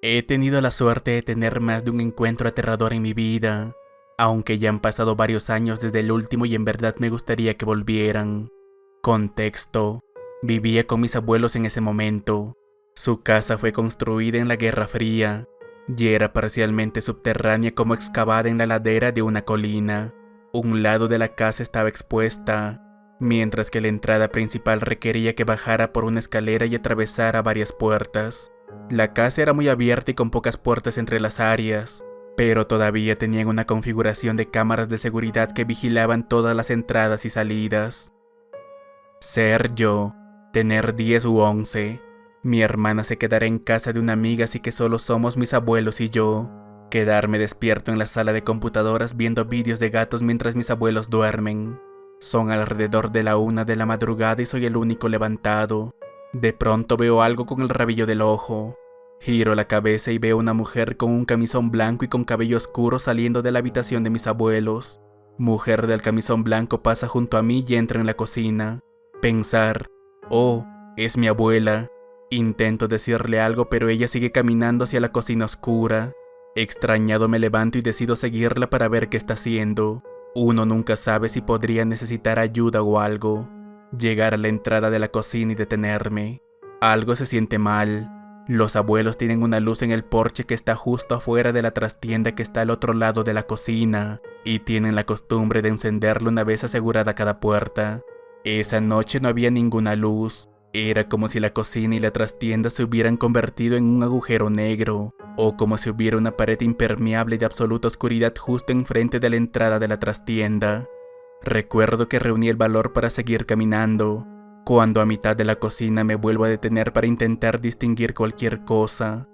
He tenido la suerte de tener más de un encuentro aterrador en mi vida, aunque ya han pasado varios años desde el último y en verdad me gustaría que volvieran. Contexto: vivía con mis abuelos en ese momento. Su casa fue construida en la Guerra Fría y era parcialmente subterránea como excavada en la ladera de una colina. Un lado de la casa estaba expuesta, mientras que la entrada principal requería que bajara por una escalera y atravesara varias puertas. La casa era muy abierta y con pocas puertas entre las áreas, pero todavía tenían una configuración de cámaras de seguridad que vigilaban todas las entradas y salidas. Ser yo, tener 10 u 11, mi hermana se quedará en casa de una amiga, así que solo somos mis abuelos y yo. Quedarme despierto en la sala de computadoras viendo vídeos de gatos mientras mis abuelos duermen. Son alrededor de la 1 de la madrugada y soy el único levantado. De pronto veo algo con el rabillo del ojo. Giro la cabeza y veo una mujer con un camisón blanco y con cabello oscuro saliendo de la habitación de mis abuelos. Mujer del camisón blanco pasa junto a mí y entra en la cocina. Pensar: oh, es mi abuela. Intento decirle algo, pero ella sigue caminando hacia la cocina oscura. Extrañado me levanto y decido seguirla para ver qué está haciendo. Uno nunca sabe si podría necesitar ayuda o algo. Llegar a la entrada de la cocina y detenerme. Algo se siente mal. Los abuelos tienen una luz en el porche que está justo afuera de la trastienda que está al otro lado de la cocina, y tienen la costumbre de encenderlo una vez asegurada cada puerta. Esa noche no había ninguna luz. Era como si la cocina y la trastienda se hubieran convertido en un agujero negro, o como si hubiera una pared impermeable de absoluta oscuridad justo enfrente de la entrada de la trastienda. Recuerdo que reuní el valor para seguir caminando, cuando a mitad de la cocina me vuelvo a detener para intentar distinguir cualquier cosa.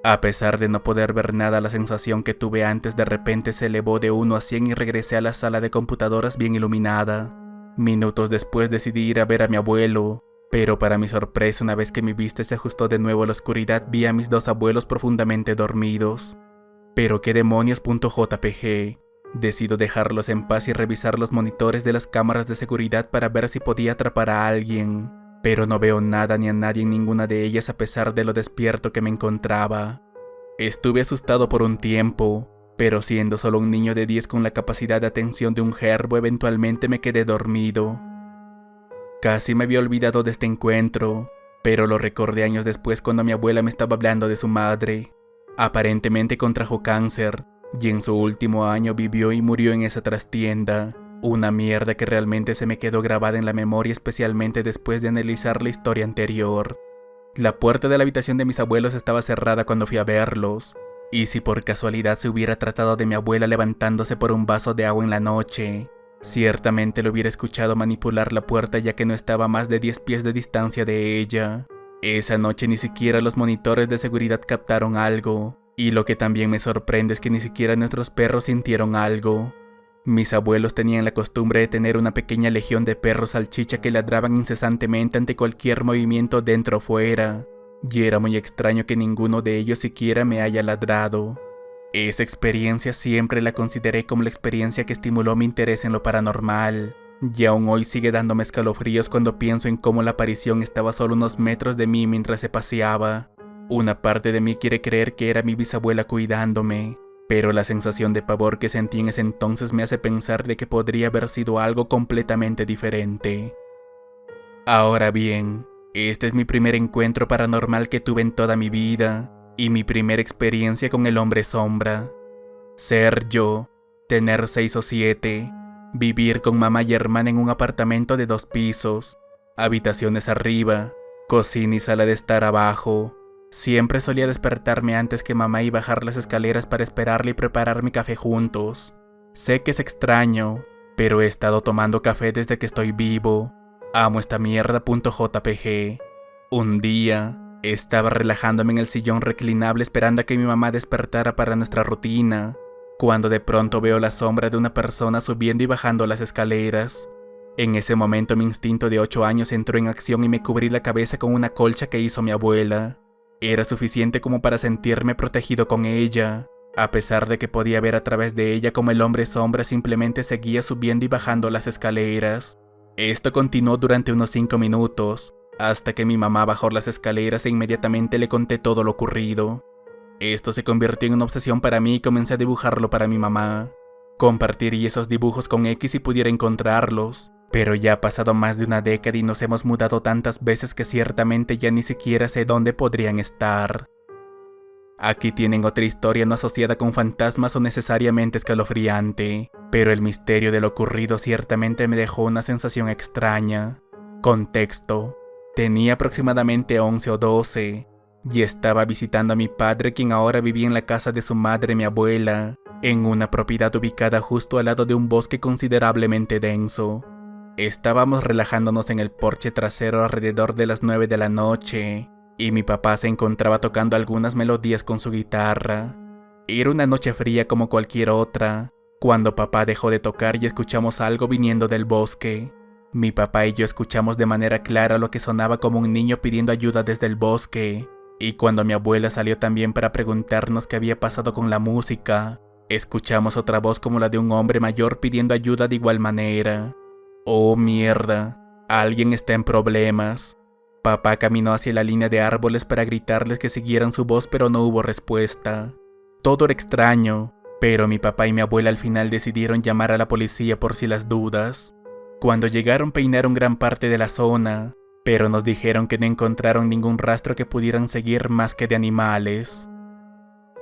A pesar de no poder ver nada, la sensación que tuve antes de repente se elevó de 1 a 100 y regresé a la sala de computadoras bien iluminada. Minutos después decidí ir a ver a mi abuelo, pero para mi sorpresa, una vez que mi vista se ajustó de nuevo a la oscuridad, vi a mis 2 abuelos profundamente dormidos. Pero qué demonios.jpg. Decido dejarlos en paz y revisar los monitores de las cámaras de seguridad para ver si podía atrapar a alguien, pero no veo nada ni a nadie en ninguna de ellas a pesar de lo despierto que me encontraba. Estuve asustado por un tiempo, pero siendo solo un niño de 10 con la capacidad de atención de un gerbo, eventualmente me quedé dormido. Casi me había olvidado de este encuentro, pero lo recordé años después cuando mi abuela me estaba hablando de su madre. Aparentemente contrajo cáncer, y en su último año vivió y murió en esa trastienda. Una mierda que realmente se me quedó grabada en la memoria, especialmente después de analizar la historia anterior. La puerta de la habitación de mis abuelos estaba cerrada cuando fui a verlos, y si por casualidad se hubiera tratado de mi abuela levantándose por un vaso de agua en la noche, ciertamente lo hubiera escuchado manipular la puerta, ya que no estaba a más de 10 pies de distancia de ella. Esa noche ni siquiera los monitores de seguridad captaron algo. Y lo que también me sorprende es que ni siquiera nuestros perros sintieron algo. Mis abuelos tenían la costumbre de tener una pequeña legión de perros salchicha que ladraban incesantemente ante cualquier movimiento dentro o fuera, y era muy extraño que ninguno de ellos siquiera me haya ladrado. Esa experiencia siempre la consideré como la experiencia que estimuló mi interés en lo paranormal, y aún hoy sigue dándome escalofríos cuando pienso en cómo la aparición estaba solo unos metros de mí mientras se paseaba. Una parte de mí quiere creer que era mi bisabuela cuidándome, pero la sensación de pavor que sentí en ese entonces me hace pensar de que podría haber sido algo completamente diferente. Ahora bien, este es mi primer encuentro paranormal que tuve en toda mi vida, y mi primera experiencia con el hombre sombra. Ser yo, tener 6 o 7, vivir con mamá y hermana en un apartamento de 2 pisos, habitaciones arriba, cocina y sala de estar abajo. Siempre solía despertarme antes que mamá y bajar las escaleras para esperarle y preparar mi café juntos. Sé que es extraño, pero he estado tomando café desde que estoy vivo. Amo esta mierda.jpg. Un día, estaba relajándome en el sillón reclinable esperando a que mi mamá despertara para nuestra rutina, cuando de pronto veo la sombra de una persona subiendo y bajando las escaleras. En ese momento mi instinto de 8 años entró en acción y me cubrí la cabeza con una colcha que hizo mi abuela. Era suficiente como para sentirme protegido con ella, a pesar de que podía ver a través de ella como el hombre sombra simplemente seguía subiendo y bajando las escaleras. Esto continuó durante unos 5 minutos, hasta que mi mamá bajó las escaleras e inmediatamente le conté todo lo ocurrido. Esto se convirtió en una obsesión para mí y comencé a dibujarlo para mi mamá. Compartiría esos dibujos con X si pudiera encontrarlos, pero ya ha pasado más de una década y nos hemos mudado tantas veces que ciertamente ya ni siquiera sé dónde podrían estar. Aquí tienen otra historia no asociada con fantasmas o necesariamente escalofriante, pero el misterio de lo ocurrido ciertamente me dejó una sensación extraña. Contexto: tenía aproximadamente 11 o 12 y estaba visitando a mi padre, quien ahora vivía en la casa de su madre, mi abuela, en una propiedad ubicada justo al lado de un bosque considerablemente denso. Estábamos relajándonos en el porche trasero alrededor de las 9 de la noche y mi papá se encontraba tocando algunas melodías con su guitarra. Era una noche fría como cualquier otra, cuando papá dejó de tocar y escuchamos algo viniendo del bosque. Mi papá y yo escuchamos de manera clara lo que sonaba como un niño pidiendo ayuda desde el bosque, y cuando mi abuela salió también para preguntarnos qué había pasado con la música, escuchamos otra voz como la de un hombre mayor pidiendo ayuda de igual manera. Oh mierda, alguien está en problemas. Papá caminó hacia la línea de árboles para gritarles que siguieran su voz, pero no hubo respuesta. Todo era extraño, pero mi papá y mi abuela al final decidieron llamar a la policía por si las dudas. Cuando llegaron peinaron gran parte de la zona, pero nos dijeron que no encontraron ningún rastro que pudieran seguir más que de animales.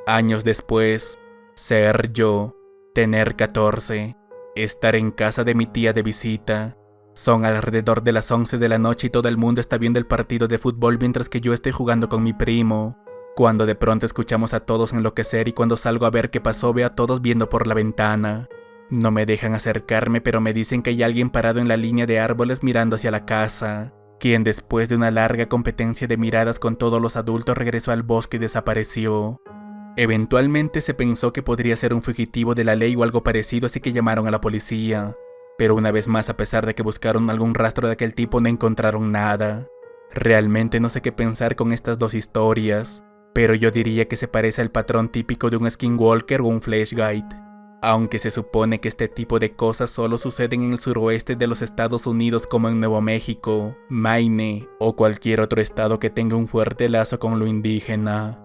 Años después, ser yo, tener 14, estar en casa de mi tía de visita. Son alrededor de las 11 de la noche y todo el mundo está viendo el partido de fútbol mientras que yo estoy jugando con mi primo, cuando de pronto escuchamos a todos enloquecer y cuando salgo a ver qué pasó veo a todos viendo por la ventana. No me dejan acercarme, pero me dicen que hay alguien parado en la línea de árboles mirando hacia la casa, quien después de una larga competencia de miradas con todos los adultos regresó al bosque y desapareció. Eventualmente se pensó que podría ser un fugitivo de la ley o algo parecido, así que llamaron a la policía. Pero una vez más, a pesar de que buscaron algún rastro de aquel tipo, no encontraron nada. Realmente no sé qué pensar con estas dos historias, pero yo diría que se parece al patrón típico de un skinwalker o un fleshlight. Aunque se supone que este tipo de cosas solo suceden en el suroeste de los Estados Unidos, como en Nuevo México, Maine o cualquier otro estado que tenga un fuerte lazo con lo indígena.